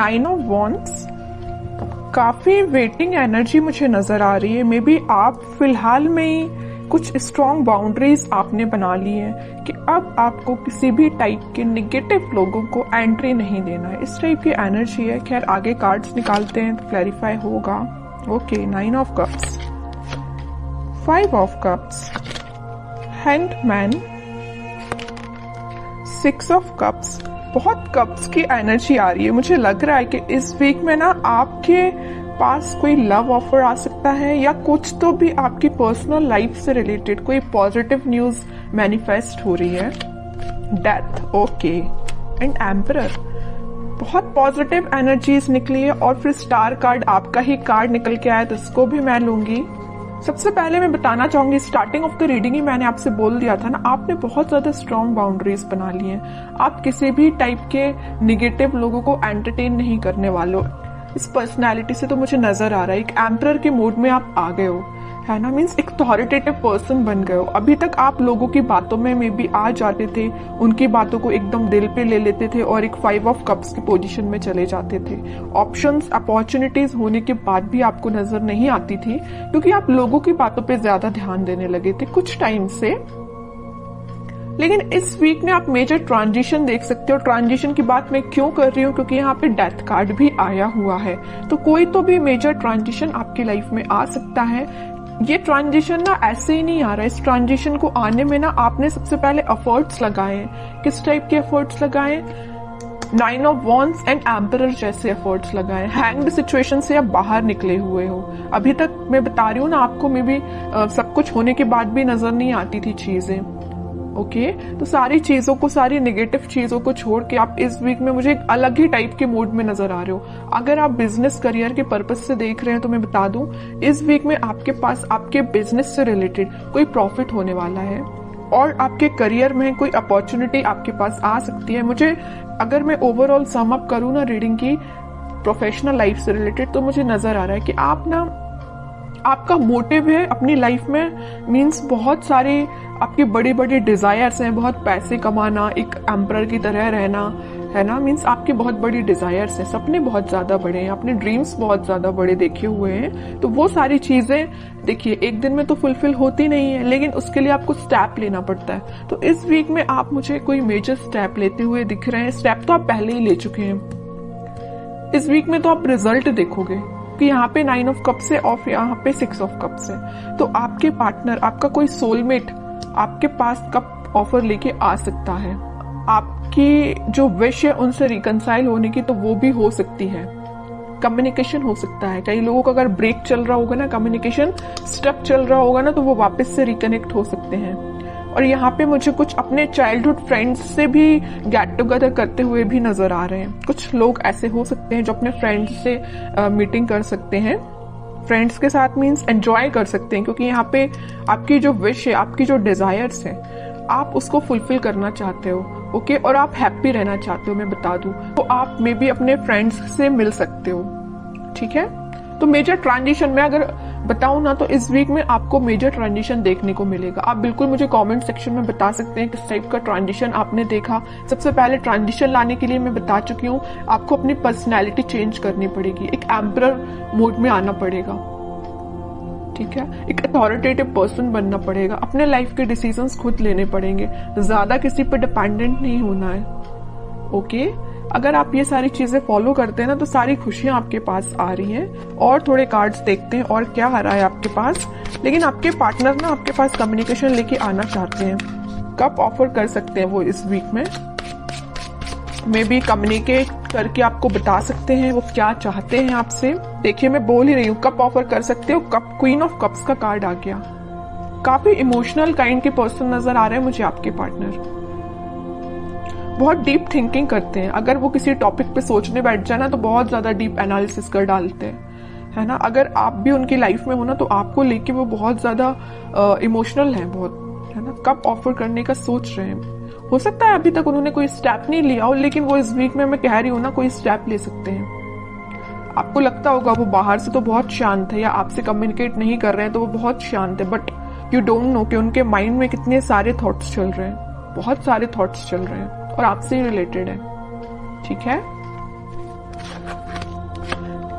9 of wands, काफी waiting energy मुझे नजर आ रही है। मे बी आप फिलहाल में ही कुछ स्ट्रॉन्ग बाउंड्रीज आपने बना ली है कि अब आपको किसी भी टाइप के निगेटिव लोगों को एंट्री नहीं देना है, इस टाइप की एनर्जी है। खैर आगे कार्ड्स निकालते हैं तो क्लैरिफाई होगा। Okay, 9 of cups, 5 of cups, handman, 6 of cups. बहुत कप्स की एनर्जी आ रही है। मुझे लग रहा है कि इस वीक में ना आपके पास कोई लव ऑफर आ सकता है या कुछ तो भी आपकी पर्सनल लाइफ से रिलेटेड कोई पॉजिटिव न्यूज मैनिफेस्ट हो रही है। डेथ, ओके, एंड एम्परर, बहुत पॉजिटिव एनर्जीज निकली है। और फिर स्टार कार्ड, आपका ही कार्ड निकल के आया तो इसको भी मैं लूंगी। सबसे पहले मैं बताना चाहूंगी, स्टार्टिंग ऑफ द रीडिंग ही मैंने आपसे बोल दिया था ना, आपने बहुत ज्यादा स्ट्रॉन्ग बाउंड्रीज बना ली हैं। आप किसी भी टाइप के निगेटिव लोगों को एंटरटेन नहीं करने वालों। इस पर्सनैलिटी से तो मुझे नजर आ रहा है एक एम्परर के मूड में आप आ गए हो, है ना। मीन्स एक अथॉरिटेटिव पर्सन बन गए हो। अभी तक आप लोगों की बातों में मे बी आ जाते थे, उनकी बातों को एकदम दिल पे ले लेते थे और एक 5 ऑफ कप्स की पोजीशन में चले जाते थे। ऑप्शंस, अपॉर्चुनिटीज होने के बाद भी आपको नजर नहीं आती थी क्योंकि आप लोगों की बातों पे ज्यादा ध्यान देने लगे थे कुछ टाइम से। लेकिन इस वीक में आप मेजर ट्रांजिशन देख सकते हो। ट्रांजिशन की बात मैं क्यों कर रही हूँ, क्योंकि यहाँ पे डेथ कार्ड भी आया हुआ है। तो कोई तो भी मेजर ट्रांजिशन आपकी लाइफ में आ सकता है। ये ट्रांजिशन ना ऐसे ही नहीं आ रहा है। इस ट्रांजिशन को आने में ना आपने सबसे पहले एफर्ट्स लगाए हैं। किस टाइप के एफर्ट्स लगाए? 9 ऑफ वॉन्ड्स एंड एम्परर जैसे एफर्ट्स लगाए। हैंग्ड सिचुएशन से आप बाहर निकले हुए हो। अभी तक मैं बता रही हूँ ना आपको, मे बी सब कुछ होने के बाद भी नजर नहीं आती थी चीजें। ओके, तो सारी चीजों को, सारी नेगेटिव चीजों को छोड़ के आप इस वीक में मुझे एक अलग ही टाइप के मूड में नजर आ रहे हो। अगर आप बिजनेस करियर के पर्पज से देख रहे हैं तो मैं बता दूं, इस वीक में आपके पास आपके बिजनेस से रिलेटेड कोई प्रॉफिट होने वाला है और आपके करियर में कोई अपॉर्चुनिटी आपके पास आ सकती है। मुझे, अगर मैं ओवरऑल सम अप करूं ना रीडिंग की प्रोफेशनल लाइफ से रिलेटेड, तो मुझे नजर आ रहा है कि आप ना, आपका मोटिव है अपनी लाइफ में, मीन्स बहुत सारी आपकी बड़ी बड़ी डिजायर्स हैं। बहुत पैसे कमाना, एक एम्परर की तरह रहना, है ना। मीन्स आपकी बहुत बड़ी डिजायर्स हैं, सपने बहुत ज्यादा बड़े हैं, अपने ड्रीम्स बहुत ज्यादा बड़े देखे हुए हैं। तो वो सारी चीजें देखिए एक दिन में तो फुलफिल होती नहीं है, लेकिन उसके लिए आपको स्टेप लेना पड़ता है। तो इस वीक में आप मुझे कोई मेजर स्टेप लेते हुए दिख रहे हैं। स्टेप तो आप पहले ही ले चुके हैं। इस वीक में तो आप रिजल्ट देखोगे कि यहाँ पे 9 ऑफ कप्स है और यहाँ पे 6 ऑफ कप्स है। तो आपके पार्टनर, आपका कोई सोलमेट आपके पास कप ऑफर लेके आ सकता है। आपकी जो विश है उनसे रिकंसाइल होने की, तो वो भी हो सकती है। कम्युनिकेशन हो सकता है। कई लोगों का अगर ब्रेक चल रहा होगा ना, कम्युनिकेशन स्टक चल रहा होगा ना, तो वो वापस से रिकनेक्ट हो सकते हैं। और यहाँ पे मुझे कुछ अपने चाइल्डहुड फ्रेंड्स से भी गेट टुगेदर करते हुए भी नजर आ रहे हैं। कुछ लोग ऐसे हो सकते हैं जो अपने फ्रेंड्स से मीटिंग कर सकते हैं। फ्रेंड्स के साथ मीन्स एंजॉय कर सकते हैं, क्योंकि यहाँ पे आपकी जो विश है, आपकी जो डिजायर्स है, आप उसको फुलफिल करना चाहते हो। ओके, और आप हैप्पी रहना चाहते हो, मैं बता दूं तो आप मे बी अपने फ्रेंड्स से मिल सकते हो। ठीक है, तो मेजर ट्रांजिशन में अगर बताऊं ना, तो इस वीक में आपको मेजर ट्रांजिशन देखने को मिलेगा। आप बिल्कुल मुझे कमेंट सेक्शन में बता सकते हैं किस टाइप का ट्रांजिशन आपने देखा। सबसे पहले ट्रांजिशन लाने के लिए मैं बता चुकी हूँ, आपको अपनी पर्सनैलिटी चेंज करनी पड़ेगी, एक एम्परर मोड में आना पड़ेगा। ठीक है, एक अथॉरिटेटिव पर्सन बनना पड़ेगा, अपने लाइफ के डिसीजंस खुद लेने पड़ेंगे, ज्यादा किसी पर डिपेंडेंट नहीं होना है। ओके, अगर आप ये सारी चीजें फॉलो करते हैं ना, तो सारी खुशियां आपके पास आ रही हैं। और थोड़े कार्ड्स देखते हैं और क्या आ रहा है आपके पास। लेकिन आपके पार्टनर ना आपके पास कम्युनिकेशन लेके आना चाहते हैं। कब ऑफर कर सकते हैं वो इस वीक में, मे बी कम्युनिकेट करके आपको बता सकते हैं वो क्या चाहते हैं आपसे। देखिए मैं बोल ही रही हूँ, कब ऑफर कर सकते हो। कप, क्वीन ऑफ कप्स का कार्ड आ गया। काफी इमोशनल काइंड के पर्सन नजर आ रहे हैं मुझे आपके पार्टनर। बहुत डीप थिंकिंग करते हैं। अगर वो किसी टॉपिक पे सोचने बैठ जाए ना, तो बहुत ज्यादा डीप एनालिसिस कर डालते हैं, है ना। अगर आप भी उनकी लाइफ में हो ना, तो आपको लेके वो बहुत ज्यादा इमोशनल है, बहुत, है ना। कब ऑफर करने का सोच रहे हैं। हो सकता है अभी तक उन्होंने कोई स्टेप नहीं लिया हो, लेकिन वो इस वीक में मैं कह रही हूँ ना, कोई स्टेप ले सकते हैं। आपको लगता होगा वो बाहर से तो बहुत शांत है, या आपसे कम्युनिकेट नहीं कर रहे हैं तो वो बहुत शांत है, बट यू डोंट नो कि उनके माइंड में कितने सारे थॉट्स चल रहे हैं। बहुत सारे थॉट्स चल रहे हैं और आपसे ही रिलेटेड है। ठीक है,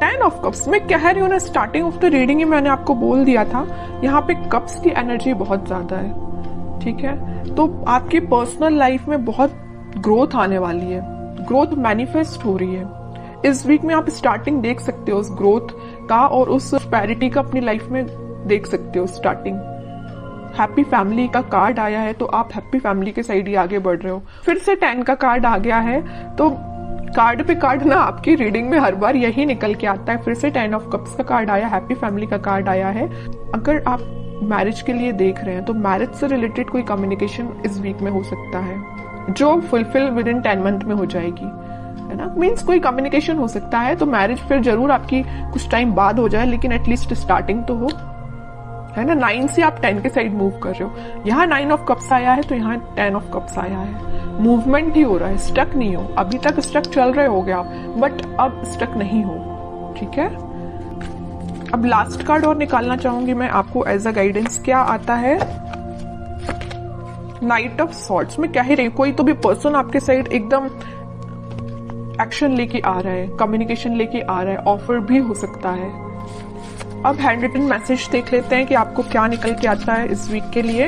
10 ऑफ कप्स, मैं कह रही हूँ ना, स्टार्टिंग ऑफ द रीडिंग ही मैंने आपको बोल दिया था, यहाँ पे कप्स की एनर्जी बहुत ज्यादा है, ठीक है। तो आपकी पर्सनल लाइफ में बहुत ग्रोथ आने वाली है, ग्रोथ मैनिफेस्ट हो रही है। इस वीक में आप स्टार्टिंग देख सकते हो उस ग्रोथ का, और उस प्रोस्पेरिटी का अपनी लाइफ में देख सकते हो स्टार्टिंग। हैप्पी फैमिली का कार्ड आया है, तो आप हैप्पी फैमिली के साइड ही आगे बढ़ रहे हो। फिर से 10 का कार्ड आ गया है, तो कार्ड पे कार्ड ना आपकी रीडिंग में हर बार यही निकल के आता है। फिर से 10 ऑफ कप्स का कार्ड आया, हैप्पी फैमिली का कार्ड आया है। अगर आप मैरिज के लिए देख रहे हैं तो मैरिज से रिलेटेड कोई कम्युनिकेशन इस वीक में हो सकता है, जो फुलफिल विद इन 10 मंथ में हो जाएगी, है ना। मीन्स कोई कम्युनिकेशन हो सकता है, तो मैरिज फिर जरूर आपकी कुछ टाइम बाद हो जाए, लेकिन एटलीस्ट स्टार्टिंग तो हो, है ना। 9 से आप 10 के साइड मूव कर रहे हो। यहाँ 9 ऑफ कप्स आया है, तो यहाँ 10 ऑफ कप्स आया है। मूवमेंट ही हो रहा है, स्टक नहीं हो। अभी तक स्टक चल रहे हो गया, बट अब स्टक नहीं हो, ठीक है। अब लास्ट कार्ड और निकालना चाहूंगी मैं आपको एज अ गाइडेंस। क्या आता है? Night of swords. मैं कह ही रही हूँ, कोई तो भी पर्सन आपके साइड एकदम एक्शन लेके आ रहा है, कम्युनिकेशन लेके आ रहा है, ऑफर भी हो सकता है। अब हैंड रिटन मैसेज देख लेते हैं कि आपको क्या निकल के आता है इस वीक के लिए।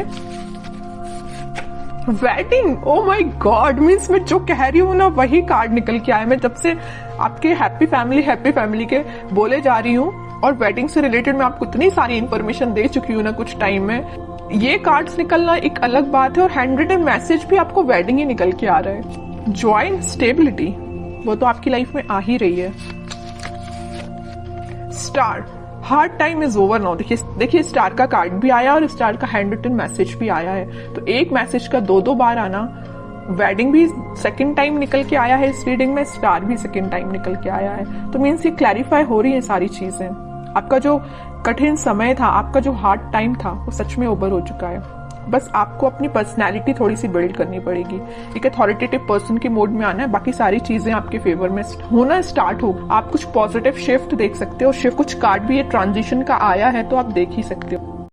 Wedding, oh my God, means मैं जो कह रही हूँ ना वही कार्ड निकल के आया। मैं जब से आपके हैप्पी फैमिली के बोले जा रही हूँ, और वेडिंग से रिलेटेड मैं आपको इतनी सारी इंफॉर्मेशन दे चुकी हूँ ना कुछ टाइम में। ये कार्ड्स निकलना एक अलग बात है, और हैंड रिटन मैसेज भी आपको वेडिंग ही निकल के आ रहा है। जॉय एंड स्टेबिलिटी, वो तो आपकी लाइफ में आ ही रही है। Star, hard time is over now. देखिए स्टार का कार्ड भी आया और स्टार का हैंड रिटन मैसेज भी आया है, तो एक मैसेज का दो बार आना। वेडिंग भी सेकंड टाइम निकल के आया है इस रीडिंग में, स्टार भी सेकंड टाइम निकल के आया है। तो मीन्स ये क्लैरिफाई हो रही है सारी चीजें। आपका जो कठिन समय था, आपका जो हार्ड टाइम था, वो सच में ओवर हो चुका है। बस आपको अपनी पर्सनैलिटी थोड़ी सी बिल्ड करनी पड़ेगी, एक अथॉरिटेटिव पर्सन के मोड में आना है, बाकी सारी चीजें आपके फेवर में होना स्टार्ट हो। आप कुछ पॉजिटिव शिफ्ट देख सकते हो। शिफ्ट कुछ कार्ड भी ये ट्रांजिशन का आया है, तो आप देख ही सकते हो।